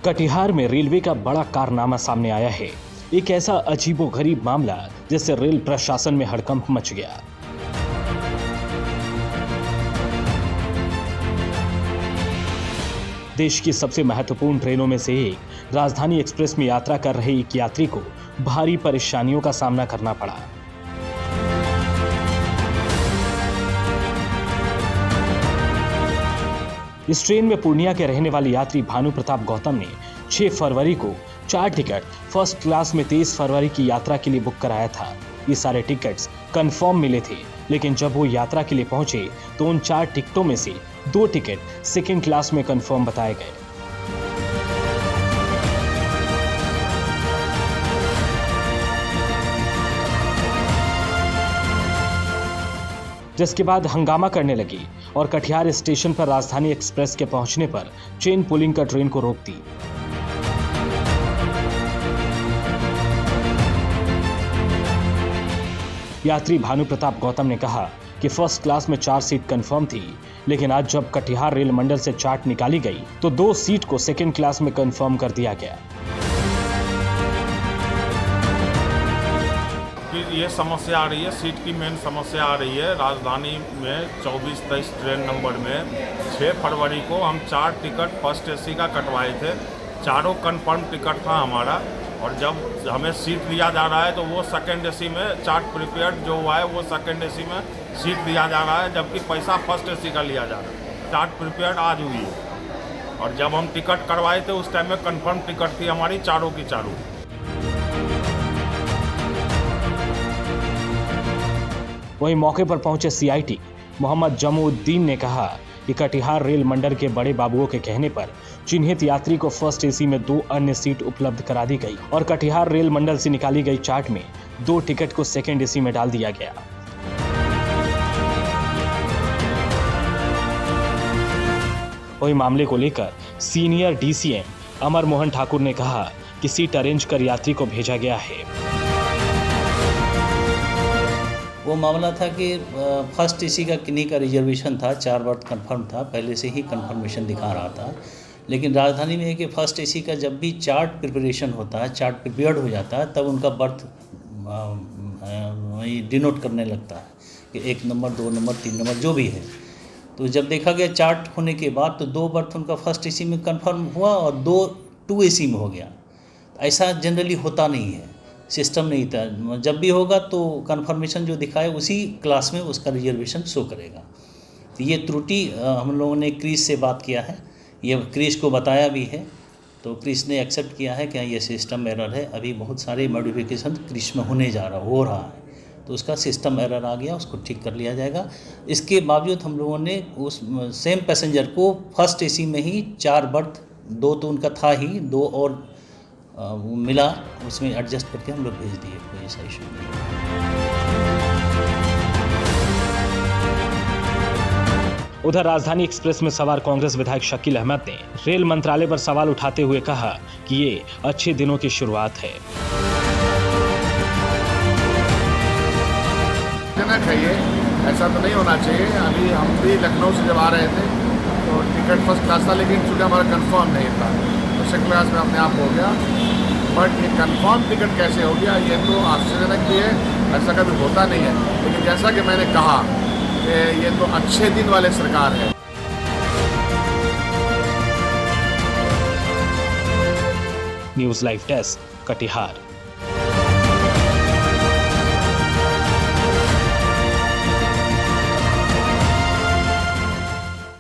कटिहार में रेलवे का बड़ा कारनामा सामने आया है। एक ऐसा अजीबोगरीब मामला जिससे रेल प्रशासन में हड़कंप मच गया। देश की सबसे महत्वपूर्ण ट्रेनों में से एक राजधानी एक्सप्रेस में यात्रा कर रहे एक यात्री को भारी परेशानियों का सामना करना पड़ा। इस ट्रेन में पूर्णिया के रहने वाले यात्री भानु प्रताप गौतम ने 6 फरवरी को 4 टिकट फर्स्ट क्लास में 23 फरवरी की यात्रा के लिए बुक कराया था। ये सारे टिकट्स कंफर्म मिले थे, लेकिन जब वो यात्रा के लिए पहुंचे तो उन 4 टिकटों में से 2 टिकट सेकेंड क्लास में कंफर्म बताए गए। जिसके बाद हंगामा करने लगी और कटिहार स्टेशन पर राजधानी एक्सप्रेस के पहुंचने पर चेन पुलिंग कर ट्रेन को रोक दी। यात्री भानु प्रताप गौतम ने कहा कि फर्स्ट क्लास में 4 सीट कंफर्म थी, लेकिन आज जब कटिहार रेल मंडल से चार्ट निकाली गई तो 2 सीट को सेकेंड क्लास में कंफर्म कर दिया गया। ये समस्या आ रही है, सीट की मेन समस्या आ रही है। राजधानी में 24-23 ट्रेन नंबर में 6 फरवरी को हम 4 टिकट फर्स्ट एसी का कटवाए थे। चारों कंफर्म टिकट था हमारा, और जब हमें सीट दिया जा रहा है तो वो सेकेंड एसी में चार्ट प्रिपेयर्ड जो हुआ है वो सेकेंड एसी में सीट दिया जा रहा है, जबकि पैसा फर्स्ट एसी का लिया जा रहा है। चार्ट प्रिपेयर्ड आज हुई है, और जब हम टिकट करवाए थे उस टाइम में कंफर्म टिकट थी हमारी चारों की चारों। वहीं मौके पर पहुंचे सीआईटी मोहम्मद जमुउद्दीन ने कहा कि कटिहार रेल मंडल के बड़े बाबुओं के कहने पर चिन्हित यात्री को फर्स्ट एसी में 2 अन्य सीट उपलब्ध करा दी गई और कटिहार रेल मंडल से निकाली गई चार्ट में 2 टिकट को सेकेंड एसी में डाल दिया गया। वहीं मामले को लेकर सीनियर डीसीएम अमर मोहन ठाकुर ने कहा कि सीट अरेंज कर यात्री को भेजा गया है। वो मामला था कि फर्स्ट एसी का किन्हीं का रिजर्वेशन था, 4 बर्थ कंफर्म था, पहले से ही कंफर्मेशन दिखा रहा था। लेकिन राजधानी में है कि फर्स्ट एसी का जब भी चार्ट प्रिपरेशन होता है, चार्ट प्रिपेयर्ड हो जाता है, तब उनका बर्थ डिनोट करने लगता है कि 1 नंबर 2 नंबर 3 नंबर जो भी है। तो जब देखा गया चार्ट होने के बाद तो 2 बर्थ उनका फर्स्ट एसी में कंफर्म हुआ और 2 एसी में हो गया। ऐसा जनरली होता नहीं है, सिस्टम नहीं था। जब भी होगा तो कंफर्मेशन जो दिखाए उसी क्लास में उसका रिजर्वेशन शो करेगा। तो ये त्रुटि हम लोगों ने क्रिस से बात किया है, ये क्रिस को बताया भी है, तो क्रिस ने एक्सेप्ट किया है कि ये सिस्टम एरर है। अभी बहुत सारे मॉडिफिकेशन क्रिस में हो रहा है, तो उसका सिस्टम एरर आ गया, उसको ठीक कर लिया जाएगा। इसके बावजूद हम लोगों ने उस सेम पैसेंजर को फर्स्ट एसी में ही 4 बर्थ, 2 तो उनका था ही, 2 और वो मिला, उसमें एडजस्ट करके हम लोग भेज दिए। कोई ऐसा इशू नहीं। उधर राजधानी एक्सप्रेस में सवार कांग्रेस विधायक शकील अहमद ने रेल मंत्रालय पर सवाल उठाते हुए कहा कि ये अच्छे दिनों की शुरुआत है। जनक है ये, ऐसा तो नहीं होना चाहिए। अभी हम भी लखनऊ से जब आ रहे थे तो टिकट फर्स्ट क्लास था, लेकिन चूँकि हमारा कंफर्म नहीं था तो सेकंड क्लास में अपने आप हो गया। बट ये कंफर्म टिकट कैसे हो गया, ये तो आश्चर्यजनक भी है, ऐसा कभी होता नहीं है। लेकिन जैसा कि मैंने कहा कि ये तो अच्छे दिन वाले सरकार है। News live desk, Katihar.